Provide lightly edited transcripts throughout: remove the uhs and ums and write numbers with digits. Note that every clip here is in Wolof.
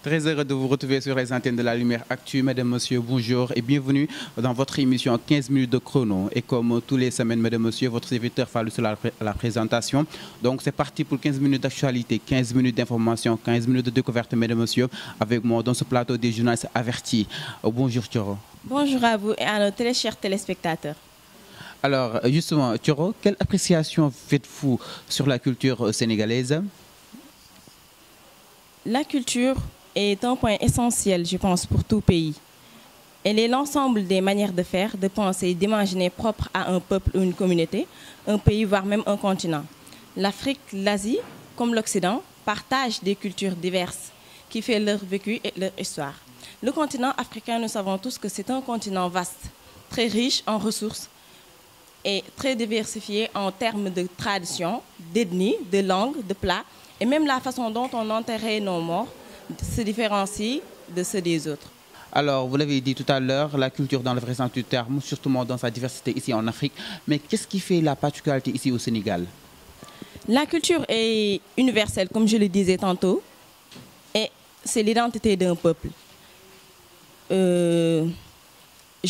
Très heureux de vous retrouver sur les antennes de la Lumière Actu. Mesdames, Messieurs, bonjour et bienvenue dans votre émission 15 minutes de chrono. Et comme tous les semaines, Mesdames, Messieurs, votre serviteur Fallou sur la présentation. Donc c'est parti pour 15 minutes d'actualité, 15 minutes d'information, 15 minutes de découverte, Mesdames, Messieurs, avec moi dans ce plateau des journalistes avertis. Bonjour Thioro. Bonjour à vous et à nos très chers téléspectateurs. Alors justement, Thioro, quelle appréciation faites-vous sur la culture sénégalaise? La culture est un point essentiel, je pense, pour tout pays. Elle est l'ensemble des manières de faire, de penser, d'imaginer propres à un peuple ou une communauté, un pays, voire même un continent. L'Afrique, l'Asie, comme l'Occident, partagent des cultures diverses qui font leur vécu et leur histoire. Le continent africain, nous savons tous que c'est un continent vaste, très riche en ressources et très diversifié en termes de traditions, d'ethnie, de langues, de plats, et même la façon dont on enterrait nos morts se différencie de ceux des autres. Alors, vous l'avez dit tout à l'heure, la culture dans le vrai sens du terme, surtout dans sa diversité ici en Afrique. Mais qu'est-ce qui fait la particularité ici au Sénégal? La culture est universelle, comme je le disais tantôt, et c'est l'identité d'un peuple. Je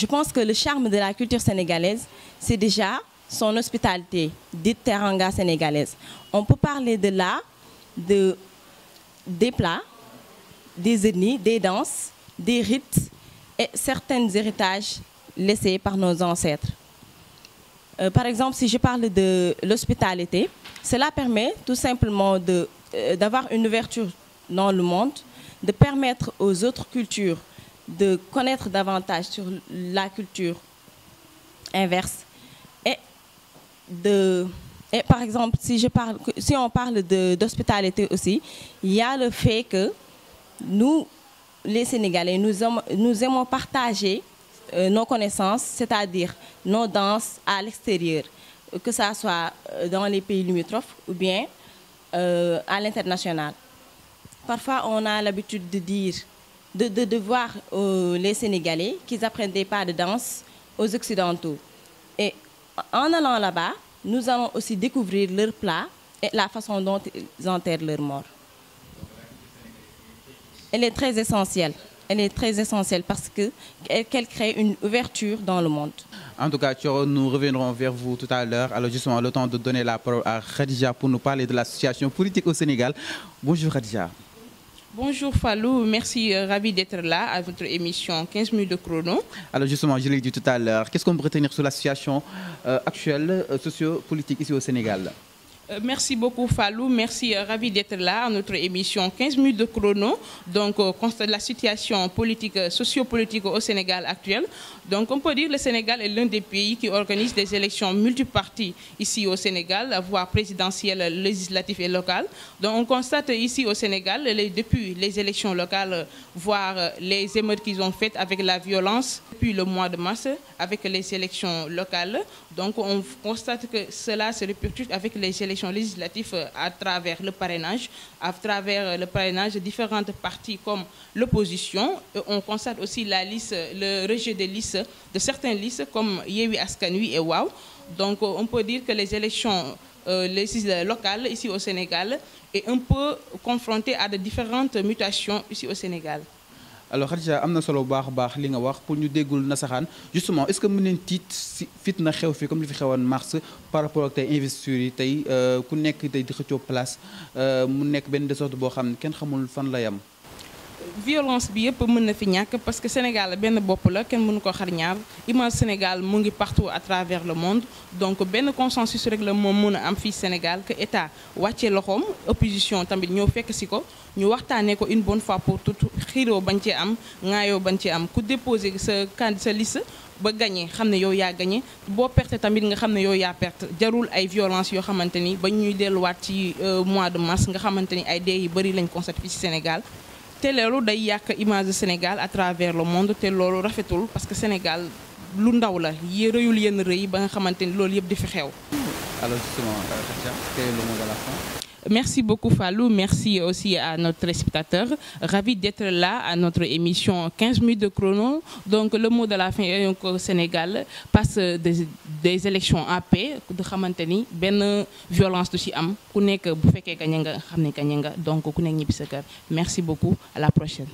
pense que le charme de la culture sénégalaise, c'est déjà son hospitalité, dite teranga sénégalaise. On peut parler de là, des plats, des ethnies, des danses, des rites et certains héritages laissés par nos ancêtres. Par exemple, si je parle de l'hospitalité, cela permet tout simplement d'avoir une ouverture dans le monde, de permettre aux autres cultures de connaître davantage sur la culture inverse et par exemple, si on parle d'hospitalité aussi, il y a le fait que nous, les Sénégalais, nous aimons partager nos connaissances, c'est-à-dire nos danses à l'extérieur, que ce soit dans les pays limitrophes ou bien à l'international. Parfois, on a l'habitude de dire, de voir les Sénégalais qu'ils apprennent des pas de danse aux Occidentaux. Et en allant là-bas, nous allons aussi découvrir leurs plats et la façon dont ils enterrent leurs morts. Elle est très essentielle. Elle est très essentielle parce qu'elle crée une ouverture dans le monde. En tout cas, Thioro, nous reviendrons vers vous tout à l'heure. Alors justement, le temps de donner la parole à Khadija pour nous parler de la situation politique au Sénégal. Bonjour Khadija. Bonjour Fallou, merci, ravi d'être là à votre émission 15 minutes de chrono. Alors justement, je l'ai dit tout à l'heure, qu'est-ce qu'on peut retenir sur la situation actuelle socio-politique ici au Sénégal? Merci beaucoup Fallou, merci, ravi d'être là à notre émission 15 minutes de chrono. Donc, constate la situation politique, socio-politique au Sénégal actuel. Donc, on peut dire que le Sénégal est l'un des pays qui organise des élections multiparties ici au Sénégal, voire présidentielles, législatives et locales. Donc, on constate ici au Sénégal, depuis les élections locales, voire les émeutes qu'ils ont faites avec la violence depuis le mois de mars, avec les élections locales. Donc, on constate que cela se répercute avec les élections législatives à travers le parrainage, de différentes parties comme l'opposition. On constate aussi le rejet des listes, de certaines listes comme Yewwi Askan Wi et WAW. Donc on peut dire que les élections locales ici au Sénégal est un peu confrontées à de différentes mutations ici au Sénégal. Alors Khadija, am na solo baax li nga wax pour ñu déggul nasaxaan justement est-ce que mën nañ tiit si fitna xew fi comme li fi xewoon mars par rapport ak tey investisseurs yi tey ku nekk tey di xëccoo place mu nekk benn désordre boo xam ne kenn xamul fan la yam. Violence bi yëpp mën na fi ñàkk parce que Sénégal benn bopp la kenn mënu ko xar ñaar image Sénégal mu ngi partout à travers le monde donc benn consensus rek la moom mën a am fii Sénégal que état wàccee loxoom opposition tamit ñëw fekk si ko ñu waxtaanee ko une bonne fois pour toutes xiiroo bañ cee am ŋaayoo bañ cee am ku déposé sa liste ba gagné xam ne yow yaa gagné boo perte tamit nga xam ne yow yaa perte jarul ay violence yoo xamante ni ba ñuy delluwaat ci mois de mars nga xamante ni ay dee yu bëri lañ constaté fii ci Sénégal. te loolu day yàq image du Sénégal à travers le monde te loolu rafetul parce que Sénégal lu ndaw la rëyul yenn rëy ba nga xamante ni loolu yëpp di fi xew. Alors justement, quel est le mot de la fin? Merci beaucoup Fallou, merci aussi à notre téléspectateur. Ravi d'être là à notre émission 15 minutes de chrono. Donc le mot de la fin est qu'au Sénégal passe des élections en paix de xamante ni benn violence du ci am ku nekk bu fekkee gagné nga xam ne gagné nga donc ku nekk ñibbi sa kër. Merci beaucoup, à la prochaine.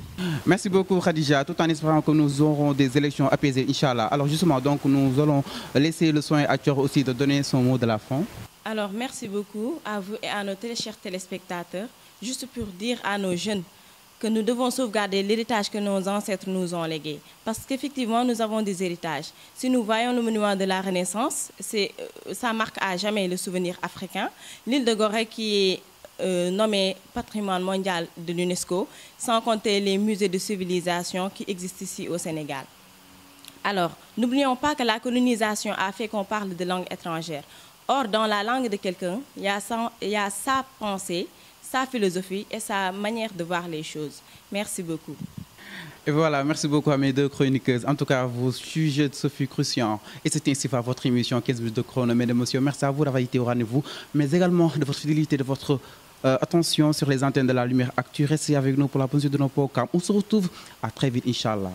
Merci beaucoup Khadija, tout en espérant que nous aurons des élections apaisées, Inch'Allah. Alors justement, donc nous allons laisser le soin à Thioro aussi de donner son mot de la fin. Alors merci beaucoup à vous et à nos très chers téléspectateurs. Juste pour dire à nos jeunes que nous devons sauvegarder l'héritage que nos ancêtres nous ont légué. Parce qu'effectivement, nous avons des héritages. Si nous voyons le monument de la Renaissance, ça marque à jamais le souvenir africain. L'île de Gorée qui est nommée patrimoine mondial de l'UNESCO, sans compter les musées de civilisation qui existent ici au Sénégal. Alors, n'oublions pas que la colonisation a fait qu'on parle de langue étrangère. Or, dans la langue de quelqu'un, il y a sa pensée, sa philosophie et sa manière de voir les choses. Merci beaucoup. Et voilà, merci beaucoup à mes deux chroniqueuses. En tout cas, vos sujets de Sophie cruciaux. Et c'est ainsi par votre émission 15 minutes de chrono, mesdames et messieurs. Merci à vous d'avoir été au rendez-vous, mais également de votre fidélité, de votre attention sur les antennes de la Lumière Actu. Restez avec nous pour la poursuite de nos programmes. On se retrouve à très vite, Inch'Allah.